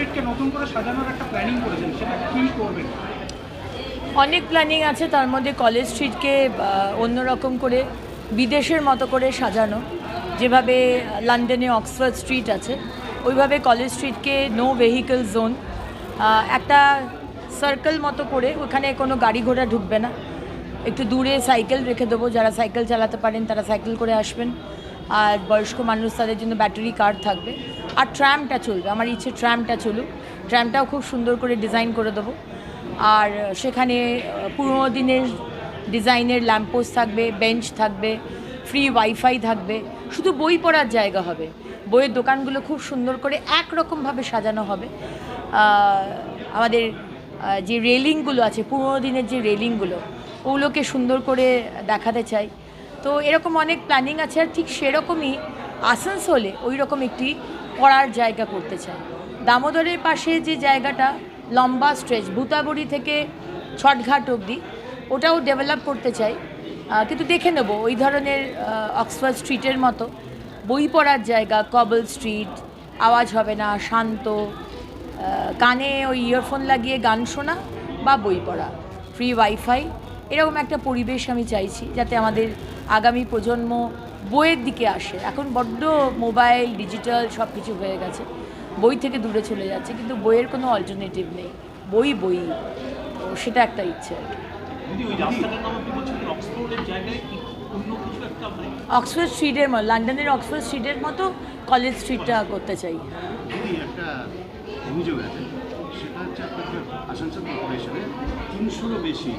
স্ট্রিটকে নতুন করে সাজানোর একটা প্ল্যানিং করেছেন, সেটা কি করবেন? অনেক প্ল্যানিং আছে, তার মধ্যে কলেজ স্ট্রিটকে অন্যরকম করে বিদেশের মতো করে সাজানো, যেভাবে লন্ডনে অক্সফোর্ড স্ট্রিট আছে ওইভাবে কলেজ স্ট্রিটকে নো ভেহিকল জোন, একটা সার্কেল মতো করে ওখানে কোনো গাড়ি ঘোড়া ঢুকবে না, একটু দূরে সাইকেল রেখে দেবো, যারা সাইকেল চালাতে পারেন তারা সাইকেল করে আসবেন, আর বয়স্ক মানুষ তাদের জন্য ব্যাটারি কার থাকবে, আর ট্র্যামটা চলবে। আমার ইচ্ছে ট্র্যামটা চলুক, ট্র্যামটাও খুব সুন্দর করে ডিজাইন করে দেবো। আর সেখানে পুরোনো দিনের ডিজাইনের ল্যাম্পপোস্ট থাকবে, বেঞ্চ থাকবে, ফ্রি ওয়াইফাই থাকবে, শুধু বই পড়ার জায়গা হবে। বইয়ের দোকানগুলো খুব সুন্দর করে একরকমভাবে সাজানো হবে। আমাদের যে রেলিংগুলো আছে, পুরোনো দিনের যে রেলিংগুলো, ওগুলোকে সুন্দর করে দেখাতে চাই। তো এরকম অনেক প্ল্যানিং আছে, আর ঠিক সেরকমই আসানসোলে ওই রকম একটি পড়ার জায়গা করতে চাই। দামোদরের পাশে যে জায়গাটা লম্বা স্ট্রেচ ভূতাবড়ি থেকে ছটঘাট অবধি, ওটাও ডেভেলপ করতে চাই, কিন্তু দেখে নেব ওই ধরনের অক্সফোর্ড স্ট্রিটের মতো বই পড়ার জায়গা, কবল স্ট্রিট, আওয়াজ হবে না, শান্ত, কানে ওই ইয়ারফোন লাগিয়ে গান শোনা বা বই পড়া, ফ্রি ওয়াইফাই, এরকম একটা পরিবেশ আমি চাইছি, যাতে আমাদের আগামী প্রজন্ম বইয়ের দিকে আসে। এখন বড্ড মোবাইল, ডিজিটাল সব কিছু হয়ে গেছে, বই থেকে দূরে চলে যাচ্ছে, কিন্তু বইয়ের কোনো অল্টারনেটিভ নেই, বই বই। তো সেটা একটা ইচ্ছে আর কি। অক্সফোর্ড স্ট্রিটের মতো, লন্ডনের অক্সফোর্ড স্ট্রিটের মতো কলেজ স্ট্রিটটা করতে চাই। একটা অভিযোগ আছে, সেটা হচ্ছে আপনাদের আসানসোল কর্পোরেশনে 300-রও বেশি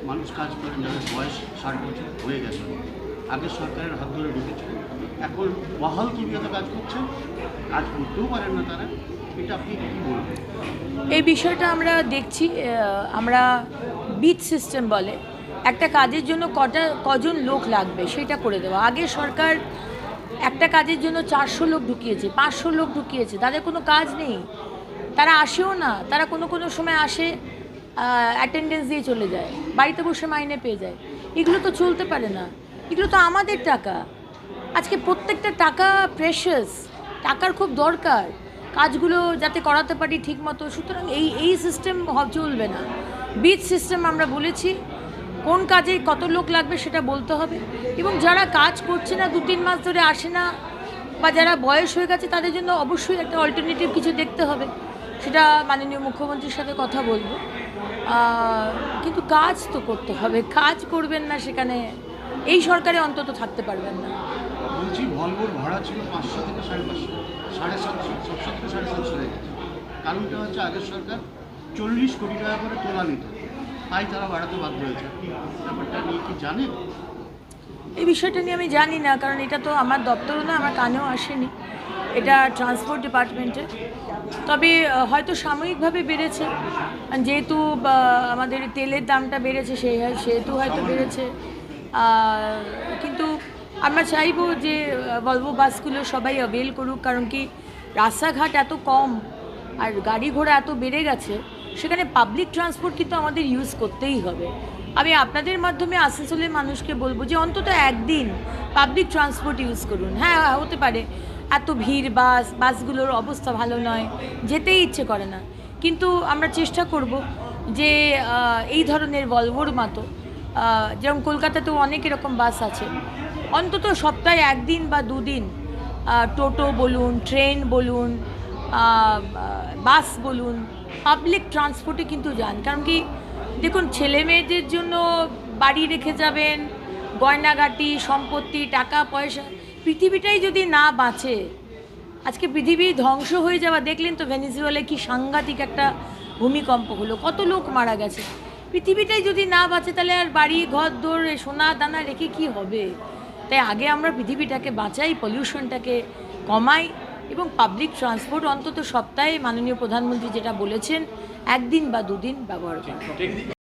মানুষ কাজ করেন যাদের বয়স 60 বছর হয়ে গেছে, আগের সরকারের হাত ধরে ঢুকেছে, এখন বহাল তবিয়তে কাজ করছে, কাজ করতেও পারেন না তারা, এটা আপনি কী বলবেন? এই বিষয়টা আমরা দেখছি, আমরা বিট সিস্টেম বলে, একটা কাজের জন্য কজন লোক লাগবে সেটা করে দেওয়া। আগে সরকার একটা কাজের জন্য 400 লোক ঢুকিয়েছে, 500 লোক ঢুকিয়েছে, তাদের কোনো কাজ নেই, তারা আসেও না, তারা কোনো সময় আসে অ্যাটেন্ডেন্স দিয়ে চলে যায়, বাড়িতে বসে মাইনে পেয়ে যায়। এগুলো তো চলতে পারে না, এগুলো তো আমাদের টাকা, আজকে প্রত্যেকটা টাকা প্রেশাস, টাকার খুব দরকার, কাজগুলো যাতে করাতে পারি ঠিক মতো। সুতরাং এই সিস্টেম চলবে না, বিট সিস্টেম আমরা বলেছি, কোন কাজে কত লোক লাগবে সেটা বলতে হবে, এবং যারা কাজ করছে না, 2-3 মাস ধরে আসে না, বা যারা বয়স হয়ে গেছে, তাদের জন্য অবশ্যই একটা অল্টারনেটিভ কিছু দেখতে হবে, সেটা মাননীয় মুখ্যমন্ত্রীর সাথে কথা বলবো। কিন্তু কাজ তো করতে হবে, কাজ করবেন না সেখানে এই সরকারে অন্তত থাকতে পারবেন না। বলছি ভলভোর ভাড়া ছিল 500 থেকে 550, 750, 700 থেকে 750 হয়ে গেছে। কারণটা হচ্ছে আগের সরকার 40 কোটি টাকা করে তোলা নিত, তাই তারা বাড়াতে বাধ্য হয়েছে। ব্যাপারটা নিয়ে কি জানেন? এই বিষয়টা নিয়ে আমি জানি না, কারণ এটা তো আমার দপ্তরও না, আমার কানেও আসেনি, এটা ট্রান্সপোর্ট ডিপার্টমেন্টের। তবে হয়তো সাময়িকভাবে বেড়েছে, যেহেতু আমাদের তেলের দামটা বেড়েছে সেহেতু হয়তো বেড়েছে, কিন্তু আমরা চাইবো যে ভলভো বাসগুলো সবাই অ্যাভেল করুক, কারণ কি রাস্তাঘাট এত কম আর গাড়ি ঘোড়া এত বেড়ে গেছে, সেখানে পাবলিক ট্রান্সপোর্ট কিন্তু আমাদের ইউজ করতেই হবে। আমি আপনাদের মাধ্যমে আসানসোলের মানুষকে বলবো যে অন্তত একদিন পাবলিক ট্রান্সপোর্ট ইউজ করুন। হ্যাঁ, হতে পারে এত ভিড়, বাসগুলোর অবস্থা ভালো নয়, যেতেই ইচ্ছে করে না, কিন্তু আমরা চেষ্টা করব যে এই ধরনের ভলভোর মতো, যেমন কলকাতাতেও অনেক এরকম বাস আছে, অন্তত সপ্তাহে 1 দিন বা 2 দিন টোটো বলুন, ট্রেন বলুন, বাস বলুন, পাবলিক ট্রান্সপোর্টে কিন্তু যান। কারণ কি দেখুন, ছেলে মেয়েদের জন্য বাড়ি রেখে যাবেন, গয়নাগাটি, সম্পত্তি, টাকা পয়সা, পৃথিবীটাই যদি না বাঁচে, আজকে পৃথিবী ধ্বংস হয়ে যাওয়া, দেখলেন তো ভেনিজুয়েলায় কি সাংঘাতিক একটা ভূমিকম্প হলো, কত লোক মারা গেছে। পৃথিবীটাই যদি না বাঁচে, তাহলে আর বাড়ি ঘর দোর সোনা দানা রেখে কি হবে? তাই আগে আমরা পৃথিবীটাকে বাঁচাই, পলিউশনটাকে কমাই, এবং পাবলিক ট্রান্সপোর্ট অন্তত সপ্তাহে মাননীয় প্রধানমন্ত্রী যেটা বলেছেন 1 দিন বা 2 দিন ব্যবহার করি।